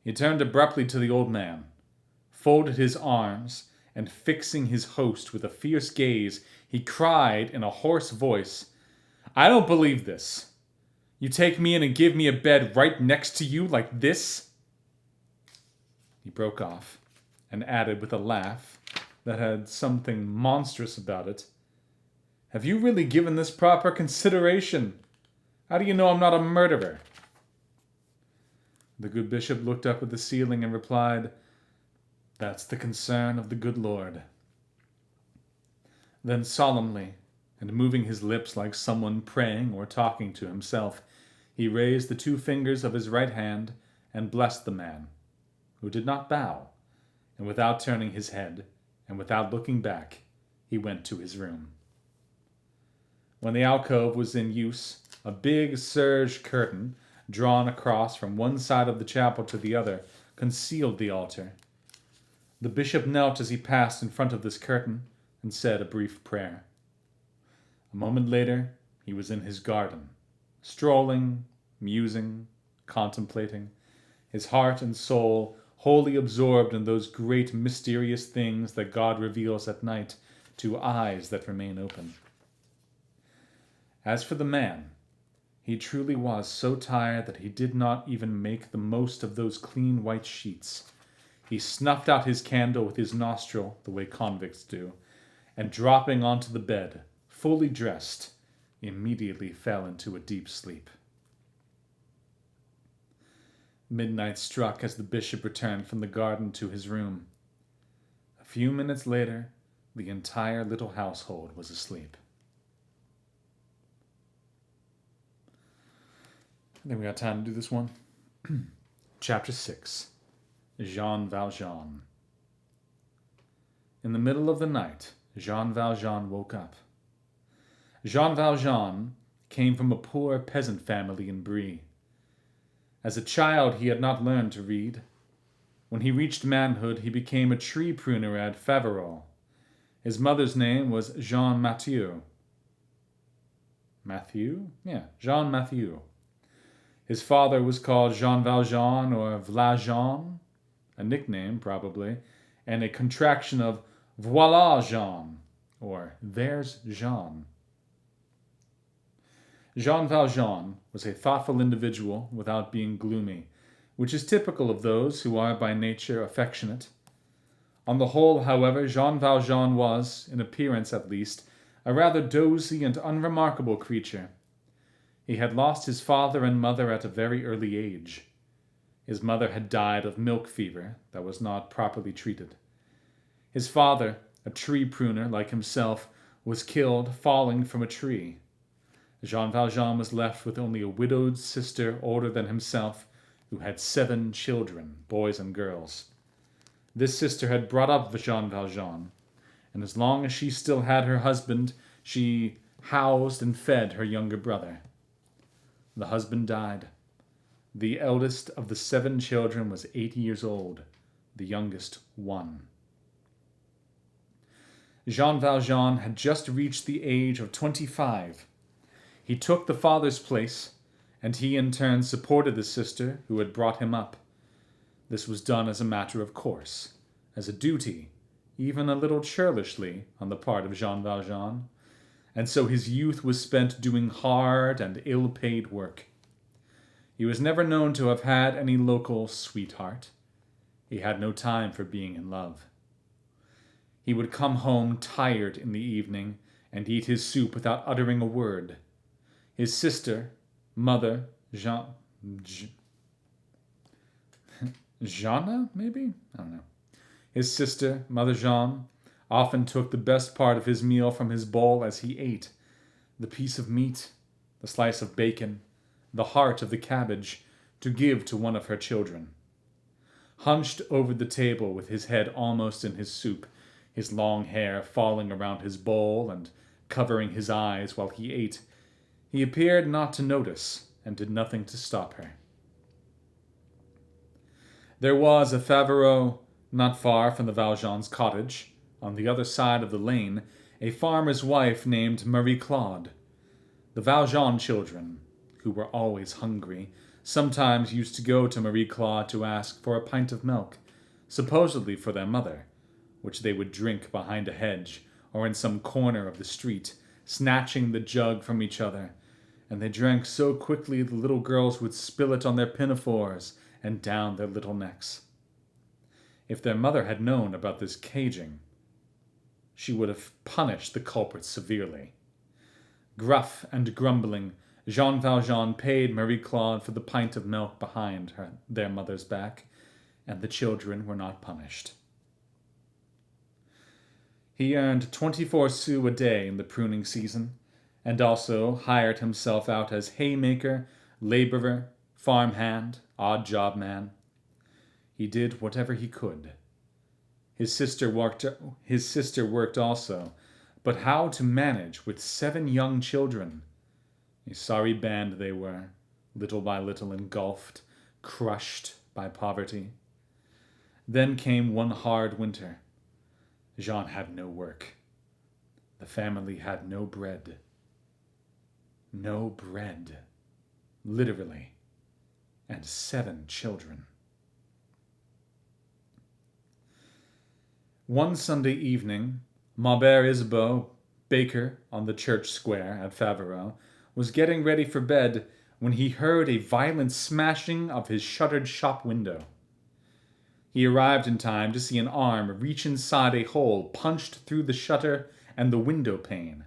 [SPEAKER 1] He turned abruptly to the old man, folded his arms, and fixing his host with a fierce gaze, he cried in a hoarse voice, "I don't believe this. You take me in and give me a bed right next to you like this?" He broke off and added with a laugh that had something monstrous about it, "Have you really given this proper consideration? How do you know I'm not a murderer?" The good bishop looked up at the ceiling and replied, "That's the concern of the good Lord." Then solemnly, and moving his lips like someone praying or talking to himself, he raised the 2 fingers of his right hand and blessed the man, who did not bow, and without turning his head, and without looking back, he went to his room. When the alcove was in use, a big serge curtain, drawn across from one side of the chapel to the other, concealed the altar. The bishop knelt as he passed in front of this curtain, and said a brief prayer. A moment later, he was in his garden, strolling, musing, contemplating, his heart and soul wholly absorbed in those great mysterious things that God reveals at night to eyes that remain open. As for the man, he truly was so tired that he did not even make the most of those clean white sheets. He snuffed out his candle with his nostril, the way convicts do, and dropping onto the bed, fully dressed, immediately fell into a deep sleep. Midnight struck as the bishop returned from the garden to his room. A few minutes later, the entire little household was asleep. I think we got time to do this one. Chapter 6, Jean Valjean. In the middle of the night, Jean Valjean woke up. Jean Valjean came from a poor peasant family in Brie. As a child, he had not learned to read. When he reached manhood, he became a tree pruner at Faverolles. His mother's name was Jean Mathieu. Jean Mathieu. His father was called Jean Valjean or Vlajean, a nickname probably, and a contraction of Voilà Jean, or There's Jean. Jean Valjean was a thoughtful individual without being gloomy, which is typical of those who are by nature affectionate. On the whole, however, Jean Valjean was, in appearance at least, a rather dozy and unremarkable creature. He had lost his father and mother at a very early age. His mother had died of milk fever that was not properly treated. His father, a tree pruner like himself, was killed falling from a tree. Jean Valjean was left with only a widowed sister older than himself, who had 7 children, boys and girls. This sister had brought up Jean Valjean, and as long as she still had her husband, she housed and fed her younger brother. The husband died. The eldest of the 7 children was 8 years old, the youngest 1. Jean Valjean had just reached the age of 25. He took the father's place, and he in turn supported the sister who had brought him up. This was done as a matter of course, as a duty, even a little churlishly on the part of Jean Valjean, and so his youth was spent doing hard and ill-paid work. He was never known to have had any local sweetheart. He had no time for being in love. He would come home tired in the evening and eat his soup without uttering a word. His sister, Mother Jeanne, maybe? I don't know. His sister, Mother Jeanne, often took the best part of his meal from his bowl as he ate, the piece of meat, the slice of bacon, the heart of the cabbage, to give to one of her children. Hunched over the table with his head almost in his soup, his long hair falling around his bowl and covering his eyes while he ate, he appeared not to notice and did nothing to stop her. There was a Faverolles not far from the Valjeans' cottage, on the other side of the lane, a farmer's wife named Marie Claude. The Valjean children, who were always hungry, sometimes used to go to Marie Claude to ask for a pint of milk, supposedly for their mother, which they would drink behind a hedge or in some corner of the street, snatching the jug from each other, and they drank so quickly the little girls would spill it on their pinafores and down their little necks. If their mother had known about this caging, she would have punished the culprits severely. Gruff and grumbling, Jean Valjean paid Marie Claude for the pint of milk behind their mother's back, and the children were not punished. He earned 24 sous a day in the pruning season, and also hired himself out as haymaker, laborer, farmhand, odd job man. He did whatever he could. His sister worked also, but how to manage with 7 young children? A sorry band they were, little by little engulfed, crushed by poverty. Then came one hard winter. Jean had no work. The family had no bread. No bread. Literally. And 7 children. One Sunday evening, Maubert Isabeau, baker on the church square at Faverolles, was getting ready for bed when he heard a violent smashing of his shuttered shop window. He arrived in time to see an arm reach inside a hole punched through the shutter and the window pane.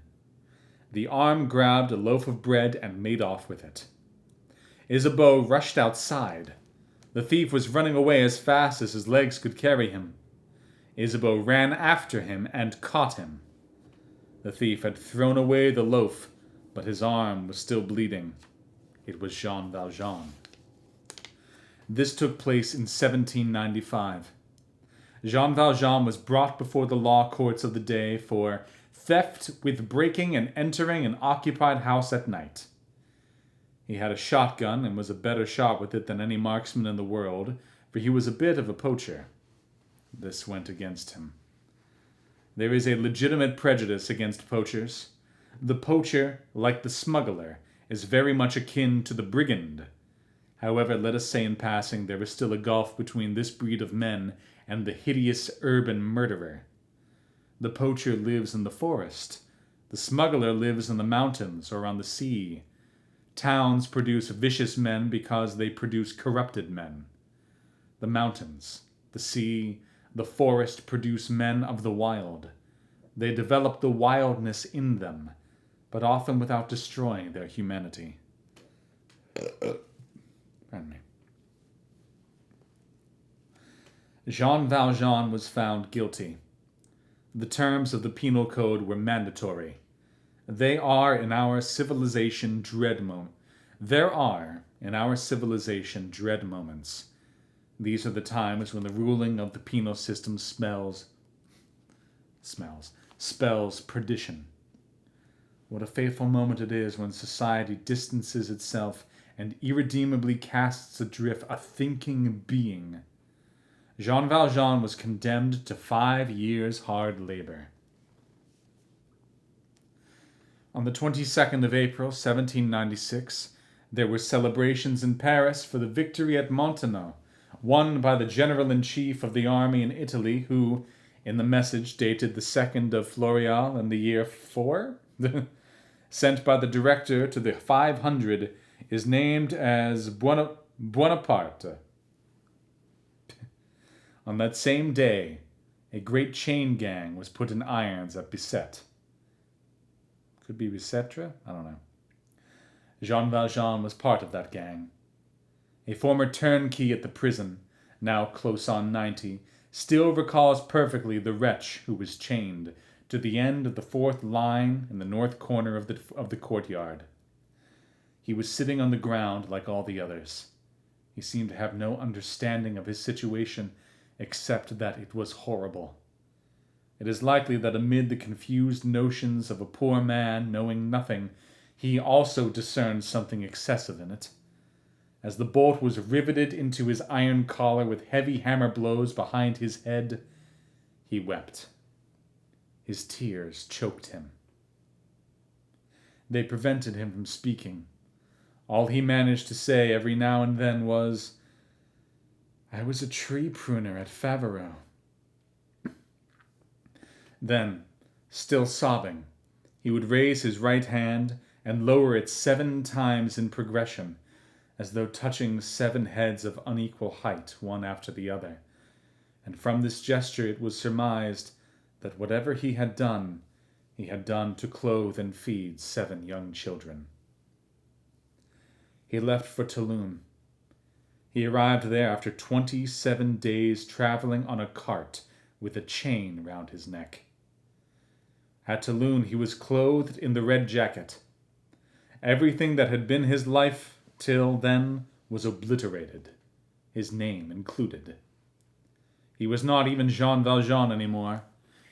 [SPEAKER 1] The arm grabbed a loaf of bread and made off with it. Isabeau rushed outside. The thief was running away as fast as his legs could carry him. Isabeau ran after him and caught him. The thief had thrown away the loaf, but his arm was still bleeding. It was Jean Valjean. This took place in 1795. Jean Valjean was brought before the law courts of the day for theft with breaking and entering an occupied house at night. He had a shotgun and was a better shot with it than any marksman in the world, for he was a bit of a poacher. This went against him. There is a legitimate prejudice against poachers. The poacher, like the smuggler, is very much akin to the brigand. However, let us say in passing, there is still a gulf between this breed of men and the hideous urban murderer. The poacher lives in the forest. The smuggler lives in the mountains or on the sea. Towns produce vicious men because they produce corrupted men. The mountains, the sea, the forest produce men of the wild. They develop the wildness in them, but often without destroying their humanity. Pardon me. Jean Valjean was found guilty. The terms of the penal code were mandatory. There are in our civilization dread moments. These are the times when the ruling of the penal system spells perdition. What a fateful moment it is when society distances itself and irredeemably casts adrift a thinking being. Jean Valjean was condemned to 5 years' hard labor. On the 22nd of April, 1796, there were celebrations in Paris for the victory at Montenoy, won by the general-in-chief of the army in Italy, who, in the message dated the 2nd of Floréal in the year 4, sent by the director to the 500, is named as Buonaparte. On that same day, a great chain gang was put in irons at Bicêtre. Could be Bicetre? I don't know. Jean Valjean was part of that gang. A former turnkey at the prison, now close on 90, still recalls perfectly the wretch who was chained to the end of the fourth line in the north corner of the courtyard. He was sitting on the ground like all the others. He seemed to have no understanding of his situation except that it was horrible. It is likely that amid the confused notions of a poor man knowing nothing, he also discerned something excessive in it. As the bolt was riveted into his iron collar with heavy hammer blows behind his head, he wept. His tears choked him. They prevented him from speaking. All he managed to say every now and then was, "I was a tree pruner at Faverolles." Then, still sobbing, he would raise his right hand and lower it 7 times in progression, as though touching 7 heads of unequal height, one after the other. And from this gesture it was surmised that whatever he had done to clothe and feed 7 young children. He left for Toulon. He arrived there after 27 days traveling on a cart with a chain round his neck. At Toulon he was clothed in the red jacket. Everything that had been his life till then was obliterated, his name included. He was not even Jean Valjean anymore.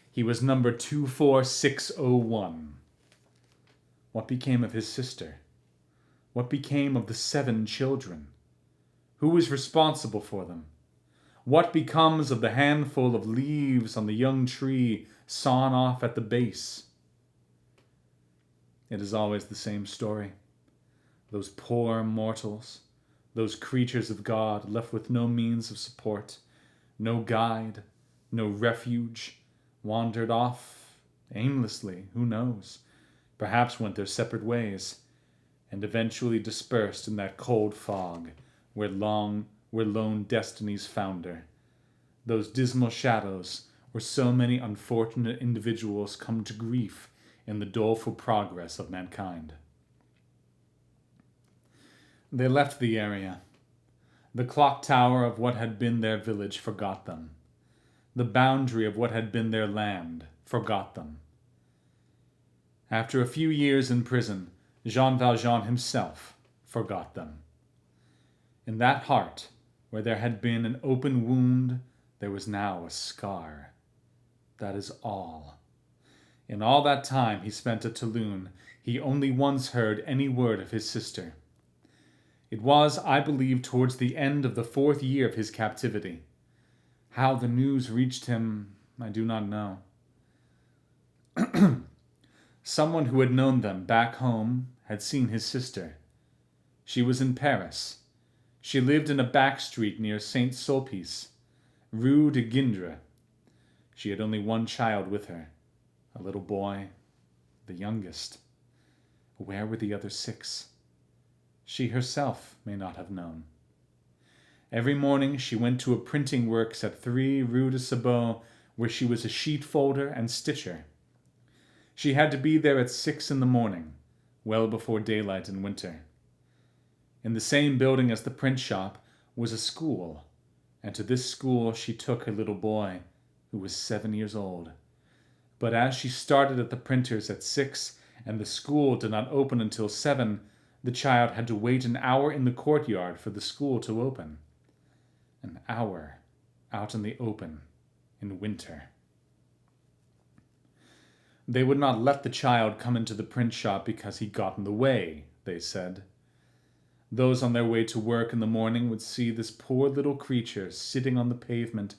[SPEAKER 1] He was number 24601. What became of his sister? What became of the 7 children? Who was responsible for them? What becomes of the handful of leaves on the young tree sawn off at the base? It is always the same story. Those poor mortals, those creatures of God left with no means of support, no guide, no refuge, wandered off aimlessly, who knows, perhaps went their separate ways, and eventually dispersed in that cold fog where lone destinies founder. Those dismal shadows where so many unfortunate individuals come to grief in the doleful progress of mankind. They left the area. The clock tower of what had been their village forgot them. The boundary of what had been their land forgot them. After a few years in prison, Jean Valjean himself forgot them. In that heart, where there had been an open wound, there was now a scar. That is all. In all that time he spent at Toulon, he only once heard any word of his sister. It was, I believe, towards the end of the 4th year of his captivity. How the news reached him, I do not know. Someone who had known them back home had seen his sister. She was in Paris. She lived in a back street near Saint Sulpice, Rue de Guindre. She had only one child with her, a little boy, the youngest. Where were the other 6? she herself may not have known. Every morning she went to a printing works at 3 Rue de Sabot, where she was a sheet folder and stitcher. She had to be there at 6 in the morning, well before daylight in winter. In the same building as the print shop was a school, and to this school she took her little boy, who was 7 years old. But as she started at the printer's at 6, and the school did not open until 7, the child had to wait an hour in the courtyard for the school to open. An hour out in the open in winter. They would not let the child come into the print shop because he got in the way, they said. Those on their way to work in the morning would see this poor little creature sitting on the pavement,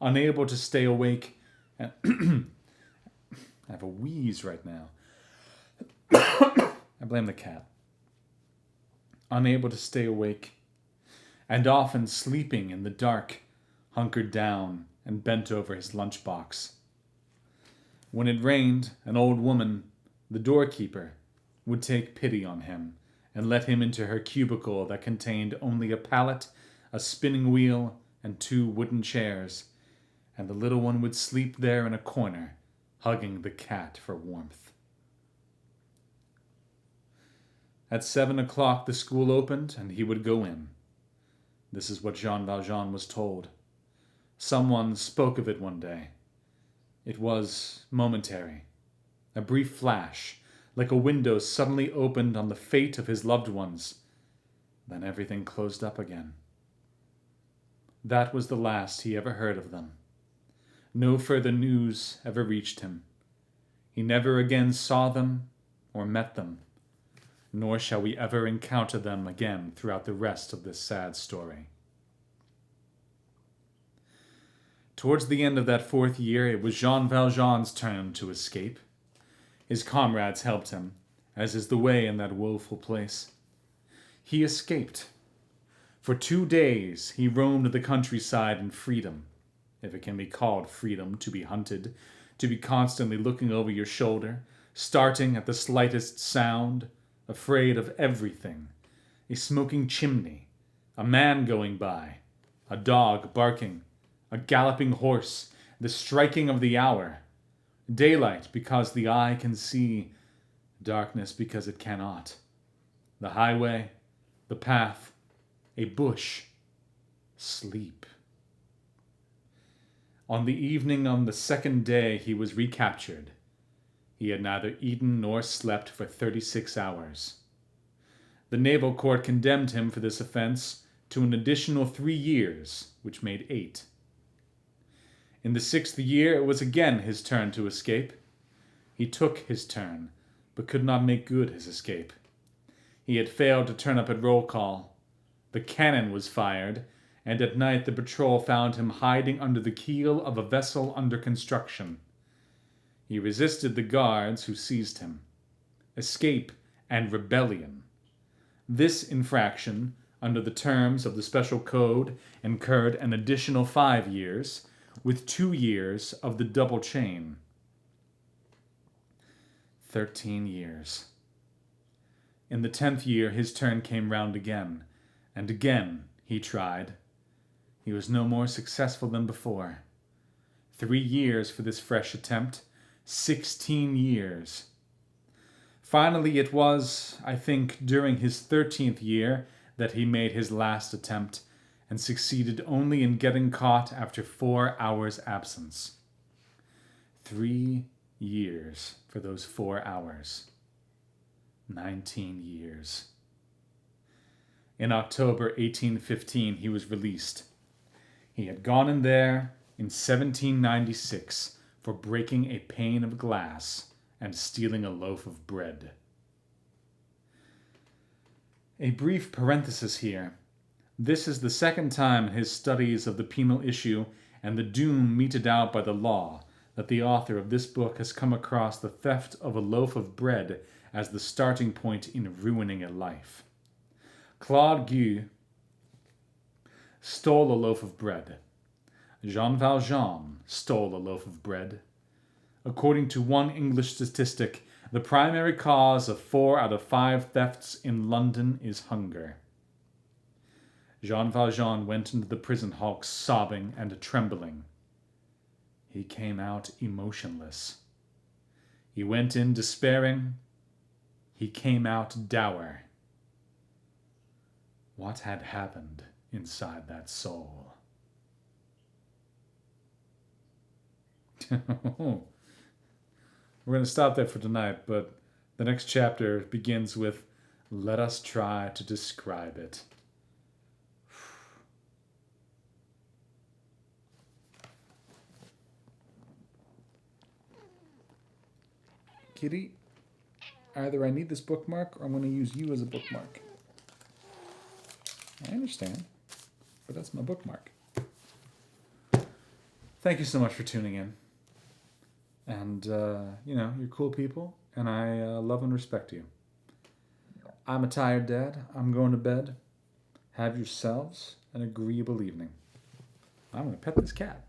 [SPEAKER 1] unable to stay awake, and I have a wheeze right now. I blame the cat. Unable to stay awake, and often sleeping in the dark, hunkered down and bent over his lunchbox. When it rained, an old woman, the doorkeeper, would take pity on him and let him into her cubicle that contained only a pallet, a spinning wheel, and 2 wooden chairs, and the little one would sleep there in a corner, hugging the cat for warmth. At 7 o'clock the school opened, and he would go in. This is what Jean Valjean was told. Someone spoke of it one day. It was momentary, a brief flash, like a window suddenly opened on the fate of his loved ones. Then everything closed up again. That was the last he ever heard of them. No further news ever reached him. He never again saw them or met them, nor shall we ever encounter them again throughout the rest of this sad story. Towards the end of that 4th year, it was Jean Valjean's turn to escape. His comrades helped him, as is the way in that woeful place. He escaped. For 2 days he roamed the countryside in freedom, if it can be called freedom to be hunted, to be constantly looking over your shoulder, starting at the slightest sound, afraid of everything, a smoking chimney, a man going by, a dog barking, a galloping horse, the striking of the hour, daylight because the eye can see, darkness because it cannot, the highway, the path, a bush, sleep. On the evening on the 2nd day he was recaptured. He had neither eaten nor slept for 36 hours. The naval court condemned him for this offense to an additional 3 years, which made 8. In the 6th year it was again his turn to escape. He took his turn, but could not make good his escape. He had failed to turn up at roll call. The cannon was fired, and at night the patrol found him hiding under the keel of a vessel under construction. He resisted the guards who seized him. Escape and rebellion. This infraction, under the terms of the special code, incurred an additional 5 years, with 2 years of the double chain. 13 years. In the 10th year his turn came round again, and again he tried. He was no more successful than before. 3 years for this fresh attempt, 16 years. Finally it was, I think, during his 13th year that he made his last attempt, and succeeded only in getting caught after 4 hours' absence. 3 years for those 4 hours. 19 years. In October 1815 he was released. He had gone in there in 1796 for breaking a pane of glass and stealing a loaf of bread. A brief parenthesis here. This is the 2nd time in his studies of the penal issue and the doom meted out by the law that the author of this book has come across the theft of a loaf of bread as the starting point in ruining a life. Claude Gueux stole a loaf of bread. Jean Valjean stole a loaf of bread. According to one English statistic, the primary cause of 4 out of 5 thefts in London is hunger. Jean Valjean went into the prison hulk sobbing and trembling. He came out emotionless. He went in despairing. He came out dour. What had happened inside that soul? We're going to stop there for tonight, but the next chapter begins with, "Let us try to describe it." Kitty, either I need this bookmark or I'm going to use you as a bookmark. I understand, but that's my bookmark. Thank you so much for tuning in. And, you're cool people, and I love and respect you. I'm a tired dad. I'm going to bed. Have yourselves an agreeable evening. I'm going to pet this cat.